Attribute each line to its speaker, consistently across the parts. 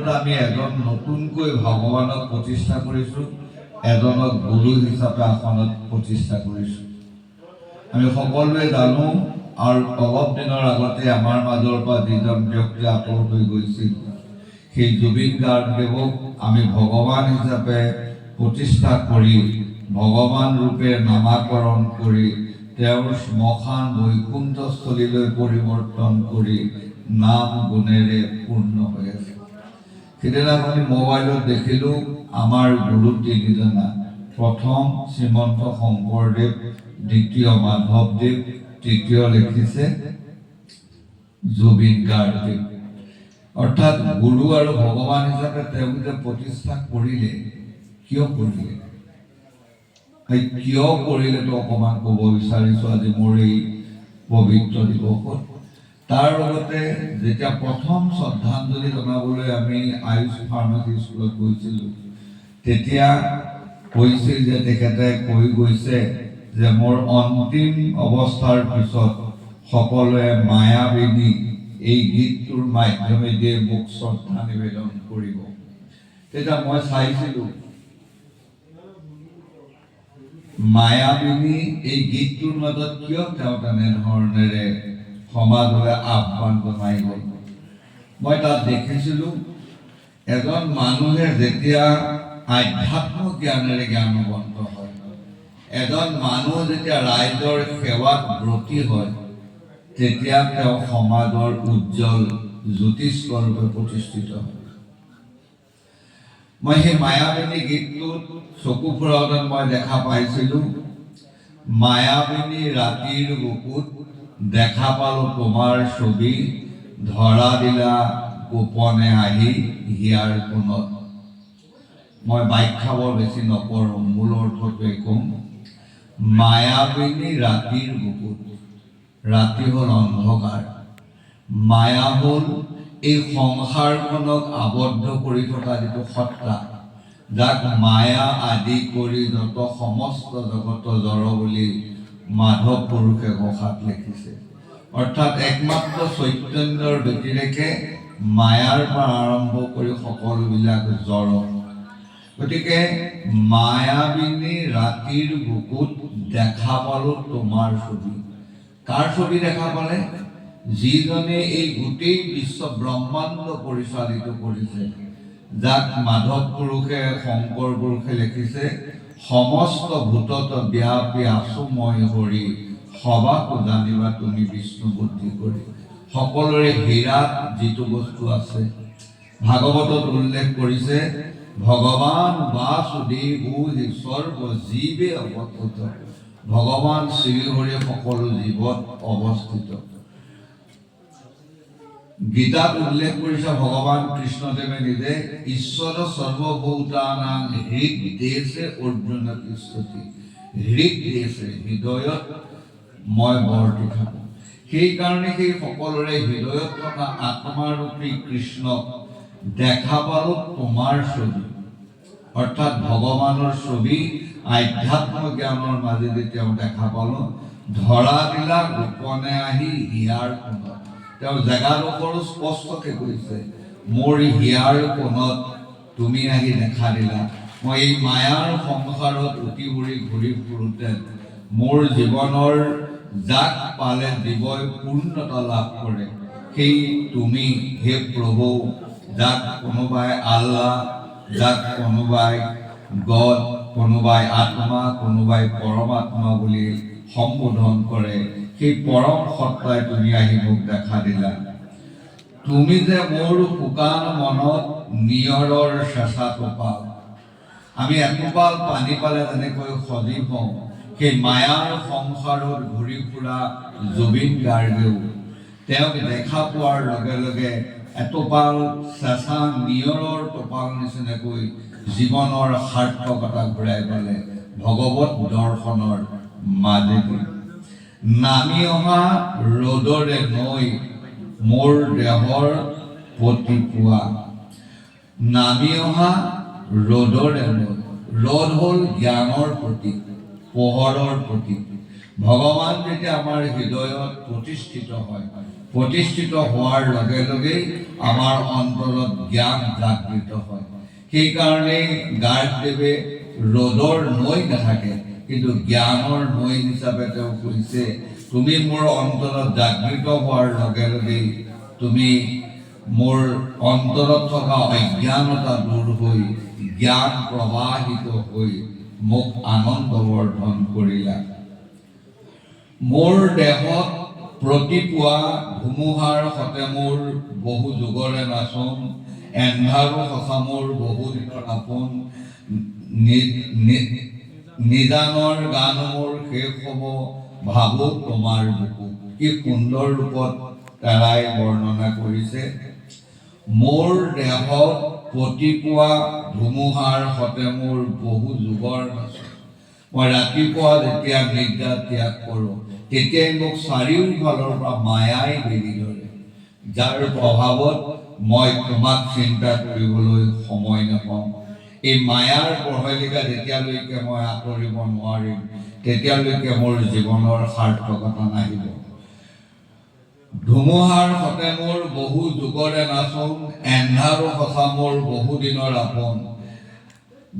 Speaker 1: মণ্ডলতে আমি এজন নতুনকৈ ভগৱানক প্ৰতিষ্ঠা কৰিছোঁ, এজনক গুৰু হিচাপে আসনত প্ৰতিষ্ঠা কৰিছোঁ। আমি সকলোৱে জানো আৰু অলপ দিনৰ আগতে আমাৰ মাজৰ পৰা যিজন ব্যক্তি আঁতৰ হৈ গৈছিল, সেই জুবিন গাৰ্গদেৱক আমি ভগৱান হিচাপে প্ৰতিষ্ঠা কৰি ভগৱান ৰূপে নামাকৰণ কৰি তেওঁৰ শ্মশান বৈকুণ্ঠস্থলীলৈ পৰিৱৰ্তন কৰি নাম গুণেৰে পূৰ্ণ হৈ আছে। সেইদিনাখনি মোবাইলত দেখিলোঁ আমাৰ গুৰু তিনিজনা, প্ৰথম শ্ৰীমন্ত শংকৰদেৱ, দ্বিতীয় মাধৱদেৱ, তৃতীয় লিখিছে জুবিন গাৰ্গদেৱ। অৰ্থাৎ গুৰু আৰু ভগৱান হিচাপে তেওঁলোকে প্ৰতিষ্ঠা কৰিলে। কিয় কৰিলে? কিয় কৰিলেতো অকণমান ক'ব বিচাৰিছোঁ আজি মোৰ এই পবিত্ৰ দিৱসত। তাৰ লগতে যেতিয়া প্ৰথম শ্ৰদ্ধাঞ্জলি জনাবলৈ আমি আয়ুষ ফাৰ্মাচী স্কুলত গৈছিলোঁ, তেতিয়া কৈছিল যে তেখেতে কৈ গৈছে যে মোৰ অন্তিম অৱস্থাৰ পিছত সকলোৱে মায়াবিনী এই গীতটোৰ মাধ্যমেদি মোক শ্ৰদ্ধা নিবেদন কৰিব। তেতিয়া মই চাইছিলোঁ মায়াবিনী এই গীতটোৰ মাজত কিয় তেওঁ তেনেধৰণেৰে সমাজলৈ আহ্বান জনাই গ'ল। মই তাত দেখিছিলোঁ এজন মানুহে যেতিয়া আধ্যাত্মিক জ্ঞানেৰে জ্ঞানৱন্ত হয়, এজন মানুহ যেতিয়া ৰাইজৰ সেৱাত ব্ৰতী হয়, তেতিয়া তেওঁ সমাজৰ উজ্জ্বল জ্যোতিষ্কৰূপে প্ৰতিষ্ঠিত হয়। মই সেই মায়াবিনী গীতটোত চকু ফুৰাওঁতে মই দেখা পাইছিলোঁ, মায়াবিনী ৰাতিৰ বুকুত দেখা পালোঁ তোমাৰ ছবি, ধৰা দিলা গোপনে আহি হিয়াৰ কোণত। মই ব্যাখ্যা বৰ বেছি নকৰোঁ, মূল অৰ্থটোৱে ক'ম। মায়াবিনী ৰাতিৰ বুকুত, ৰাতি হ'ল অন্ধকাৰ, মায়া হ'ল এই সংসাৰখনক আবদ্ধ কৰি থকা যিটো সত্তা, যাক মায়া আদি কৰি যত সমস্ত জগত জড় বুলি মাধৱ পুৰুষে ঘোষাত লিখিছে। অৰ্থাৎ একমাত্ৰ চৈতন্যৰ ব্যতিৰেকে মায়াৰ পৰা আৰম্ভ কৰি সকলোবিলাক জড়। গতিকে মায়াবিনী ৰাতিৰ বুকুত দেখা পালোঁ তোমাৰ ছবি। কাৰ ছবি দেখা পালে? যিজনে এই গোটেই বিশ্ব ব্ৰহ্মাণ্ড পৰিচালিত কৰিছে, যাক মাধৱ পুৰুষে শংকৰ পুৰুষে লিখিছে সমস্ত ভূতত ব্যাপী আছো মই হৰি, সবাকো জানিবা তুমি বিষ্ণু বুদ্ধি কৰি। সকলোৰে হীৰাত যিটো বস্তু আছে, ভাগৱতত উল্লেখ কৰিছে ভগৱান বাসুদেৱো হি সৰ্ব জীৱে অৱস্থিত। ভগৱান শ্ৰীহৰি সকলো জীৱত অৱস্থিত। গীতাত উল্লেখ কৰিছে ভগৱান কৃষ্ণদেৱে নিজে ঈশ্বৰ সৰ্বভূতানাং হৃদদেশে অৰ্জুন তিষ্ঠতি। হৃদদেশে, হৃদয়ত মই বৰ্তি থাকোঁ। সেইকাৰণে সেই সকলোৰে হৃদয়ত থকা আত্মাৰূপী কৃষ্ণক দেখা পালোঁ তোমাৰ ছবি। অৰ্থাৎ ভগৱানৰ ছবি আধ্যাত্মিক জ্ঞানৰ মাজেদি তেওঁ দেখা পালোঁ। ধৰা দিলা গোপনে আহি হিয়াৰ কোণত। তেওঁ জেগাডোখৰো স্পষ্টকৈ কৈছে, মোৰ হিয়াৰ কোণত তুমি আহি দেখা দিলা। মই এই মায়াৰ সংসাৰত উটি উৰি ঘূৰি ফুৰোঁতে মোৰ জীৱনৰ যাক পালে জীৱই পূৰ্ণতা লাভ কৰে, সেই তুমি হে প্ৰভু, যাক কোনোবাই আল্লাহ, যাক কোনোবাই গড, কোনোবাই আত্মা, কোনোবাই পৰমাত্মা বুলি সম্বোধন কৰে, সেই পৰম সত্তাই তুমি আহি মোক দেখা দিলা। তুমি যে মোৰ শুকান মনত নিয়ৰৰ চেঁচা টোপাল। আমি এটোপাল পানী পালে যেনেকৈ সজীৱ হওঁ, সেই মায়াৰ সংসাৰত ঘূৰি ফুৰা জুবিন গাৰ্গেও তেওঁক দেখা পোৱাৰ লগে লগে এটোপাল চেঁচা নিয়ৰৰ টোপাল নিচিনাকৈ জীৱনৰ সাৰ্থকতা ঘূৰাই পালে ভগৱত দৰ্শনৰ মাজেদি। নামি অহা ৰ'দৰে নৈ মোৰ দেহৰ প্ৰতি পুৱা। নামি অহা ৰ'দৰে নৈ, ৰ'দ হ'ল জ্ঞানৰ প্ৰতীক, পোহৰৰ প্ৰতীক। ভগৱান যেতিয়া আমাৰ হৃদয়ত প্ৰতিষ্ঠিত হয়, প্ৰতিষ্ঠিত হোৱাৰ লগে লগে আমাৰ অন্তৰত জ্ঞান জাগৃত হয়। সেইকাৰণে গাৰ্গদেৱে ৰ'দৰ নৈ নাথাকে, কিন্তু জ্ঞানৰ নৈ হিচাপে তেওঁ কৈছে, তুমি মোৰ অন্তৰত জাগৃত হোৱাৰ লগে লগে তুমি মোৰ অন্তৰত থকা অজ্ঞানতা দূৰ হৈ জ্ঞান প্ৰবাহিত হৈ মোক আনন্দবৰ্ধন কৰিলা। মোৰ দেহত প্ৰতিপুৱা ধুমুহাৰ সতে মোৰ বহু যুগৰে নাচন, এন্ধাৰো সঁচা মোৰ বহু দিনৰ আপোন, নিজানৰ গান মোৰ শেষ হ'ব ভাবো তোমাৰ বুকু। কি সুন্দৰ ৰূপত তাৰাই বৰ্ণনা কৰিছে। মোৰ দেহত প্ৰতিপুৱা ধুমুহাৰ সতে মোৰ বহু যুগৰ নাচন। মই ৰাতিপুৱা যেতিয়া নিদ্ৰা ত্যাগ কৰোঁ, তেতিয়াই মোক চাৰিওফালৰ পৰা মায়াই বেৰি ধৰে, যাৰ প্ৰভাৱত মই তোমাক চিন্তা কৰিবলৈ সময় নাপাওঁ। এই মায়াৰ প্ৰহেলিকা যেতিয়ালৈকে মই আঁতৰিব নোৱাৰিম, তেতিয়ালৈকে মোৰ জীৱনৰ সাৰ্থকতা নাহিব। ধুমুহাৰ সতে মোৰ বহু যুগৰে নাচোন, এন্ধাৰো সঁচা মোৰ বহু দিনৰ আপোন।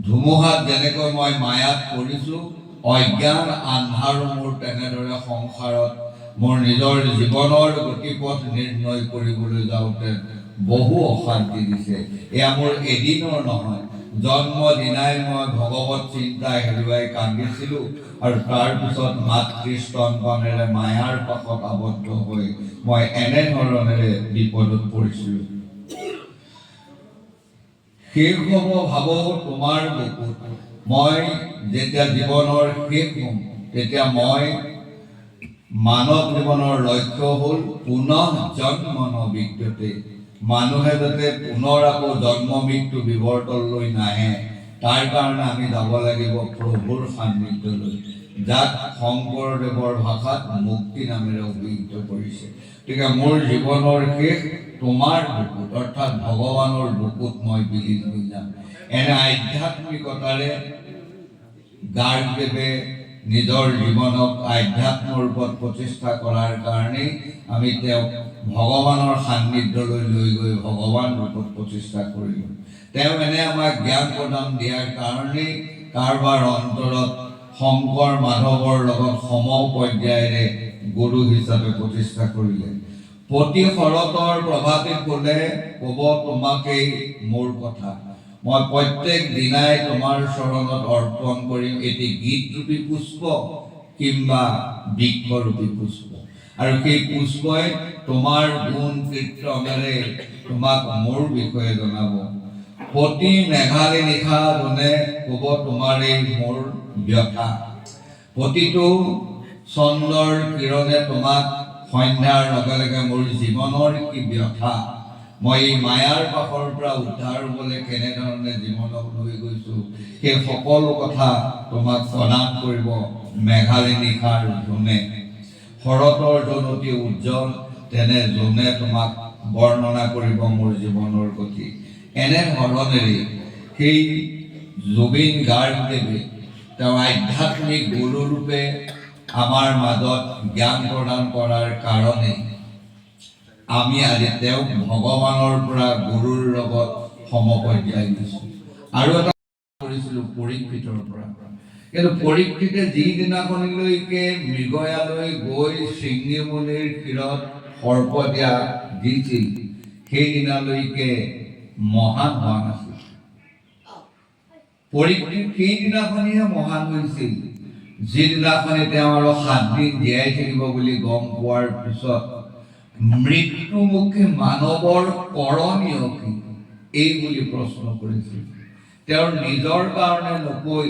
Speaker 1: ধুমুহাত যেনেকৈ মই মায়াত পৰিছোঁ, অজ্ঞান আন্ধাৰ মোৰ তেনেদৰে সংসাৰত মোৰ নিজৰ জীৱনৰ গতিপথ নিৰ্ণয় কৰিবলৈ যাওঁতে বহু অশান্তি দিছে। এয়া মোৰ এদিনৰ নহয়, জন্মদিনাই মই ভগৱত চিন্তা হেৰুৱাই কান্দিছিলোঁ, আৰু তাৰপিছত মাতৃ স্তনপানেৰে মায়াৰ পাশত আবদ্ধ হৈ মই এনেধৰণেৰে বিপদত পৰিছিলোঁ। শেষ হ'ব ভাবো তোমাৰ বুকুত। মই যেতিয়া জীৱনৰ শেষ হ'ম, তেতিয়া মই মানৱ জীৱনৰ লক্ষ্য হ'ল পুনঃ জন্ম ন বিদ্যতে। মানুহে যাতে পুনৰ আকৌ জন্ম মৃত্যু বিৱৰ্তনলৈ নাহে, তাৰ কাৰণে আমি যাব লাগিব প্ৰভুৰ সান্নিধ্যলৈ, যাক শংকৰদেৱৰ ভাষাত মুক্তি নামেৰে অভিহিত কৰিছে। গতিকে মোৰ জীৱনৰ শেষ তোমাৰ বুকুত, অৰ্থাৎ ভগৱানৰ বুকুত মই বিলীন হৈ যাম। এনে আধ্যাত্মিকতাৰে গাৰ্গদেৱে নিজৰ জীৱনক আধ্যাত্মৰ ওপৰত প্ৰতিষ্ঠা কৰাৰ কাৰণে আমি তেওঁক ভগৱানৰ সান্নিধ্যলৈ লৈ গৈ ভগৱান ৰূপত প্ৰতিষ্ঠা কৰিলোঁ। তেওঁ এনে আমাক জ্ঞান প্ৰদান দিয়াৰ কাৰণে কাৰোবাৰ অন্তৰত শংকৰ মাধৱৰ লগত সম পৰ্যায়েৰে গুৰু হিচাপে প্ৰতিষ্ঠা কৰিলে। প্ৰতি শৰতৰ প্ৰভাতী ফুলে ক'ব তোমাকেই মোৰ কথা, মই প্ৰত্যেক দিনাই তোমাৰ চৰণত অৰ্পণ কৰিম এটি গীতৰূপী পুষ্প কিংবা বৃক্ষৰূপী পুষ্প, আৰু সেই পুষ্পই তোমাৰ গুণ কীৰ্তনেৰে তোমাক মোৰ বিষয়ে জনাব। প্ৰতি মেঘালী নিশা জনে ক'ব তোমাৰেই মোৰ ব্যথা, প্ৰতিটো চন্দ্ৰৰ কিৰণে তোমাক সন্ধ্যাৰ লগে লগে মোৰ জীৱনৰ কি ব্যথা, মই এই মায়াৰ পাশৰ পৰা উদ্ধাৰ হ'বলৈ কেনেধৰণে জীৱনক লৈ গৈছোঁ, সেই সকলো কথা তোমাক প্ৰদান কৰিব মেঘালী নিশাৰ জোনে। শৰতৰ জোন অতি উজ্জ্বল, তেনে জোনে তোমাক বৰ্ণনা কৰিব মোৰ জীৱনৰ গতি। এনেধৰণেৰে সেই জুবিন গাৰ্গদেৱে তেওঁ আধ্যাত্মিক গুৰুৰূপে আমাৰ মাজত জ্ঞান প্ৰদান কৰাৰ কাৰণে আমি আজি তেওঁক ভগৱানৰ পৰা গুৰুৰ লগত সমপৰ্যায় দিছোঁ। আৰু এটা কৰিছিলোঁ পৰীক্ষিতৰ পৰা, কিন্তু পৰীক্ষিতে যিদিনাখনলৈকে মৃগয়ালৈ গৈ শৃংগীমুনিৰ ক্ষীৰত সৰ্প দিয়া দিছিল, সেইদিনালৈকে মহান হোৱা নাছিল। পৰীক্ষিত সেইদিনাখনিহে মহান হৈছিল, যিদিনাখনি তেওঁ আৰু 7 দিন জীয়াই থাকিব বুলি গম পোৱাৰ পিছত মৃত্যুমুখী মানৱৰ কৰণীয় কি, এই বুলি প্ৰশ্ন কৰিছিল। তেওঁৰ নিজৰ কাৰণে নকৈ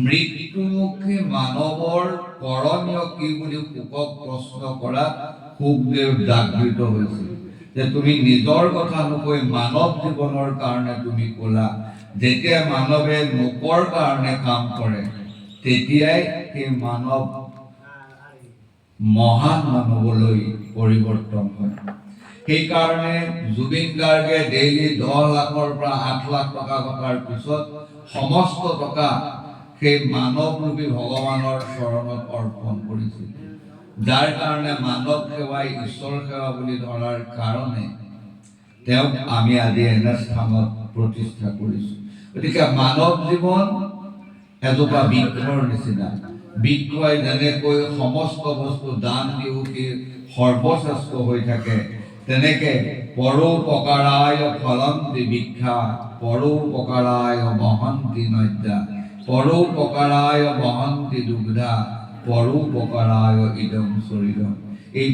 Speaker 1: মৃত্যুমুখী মানৱৰ কৰণীয় কি বুলি শোকক প্ৰশ্ন কৰাত সুখদেৱ জাগৃত হৈছিল, যে তুমি নিজৰ কথা নকৈ মানৱ জীৱনৰ কাৰণে তুমি ক'লা। যেতিয়া মানৱে লোকৰ কাৰণে কাম কৰে, তেতিয়াই সেই মানৱ মহান মানৱলৈ পৰিৱৰ্তন হয়। সেইকাৰণে জুবিন গাৰ্গে ডেইলি 10 লাখৰ পৰা 8 লাখ টকা ঘটাৰ পিছত সমস্ত টকা সেই মানৱৰূপী ভগৱানৰ চৰণত অৰ্পণ কৰিছিল। যাৰ কাৰণে মানৱ সেৱাই ঈশ্বৰ সেৱা বুলি ধৰাৰ কাৰণে তেওঁক আমি আজি এনে স্থানত প্ৰতিষ্ঠা কৰিছোঁ। গতিকে মানৱ জীৱন এজোপা বৃক্ষৰ নিচিনা। বৃক্ষই যেনেকৈ সমস্ত বস্তু দান দিও সি সৰ্বশ্ৰেষ্ঠ হৈ থাকে, তেনেকে পৰোপকাৰায় ফলন্তি বৃক্ষা পৰোপকাৰায় বহন্তি নদ্যা পৰোপকাৰায় বহন্তি দুগ্ধা পৰোপকাৰায় ইদং শৰীৰম। এই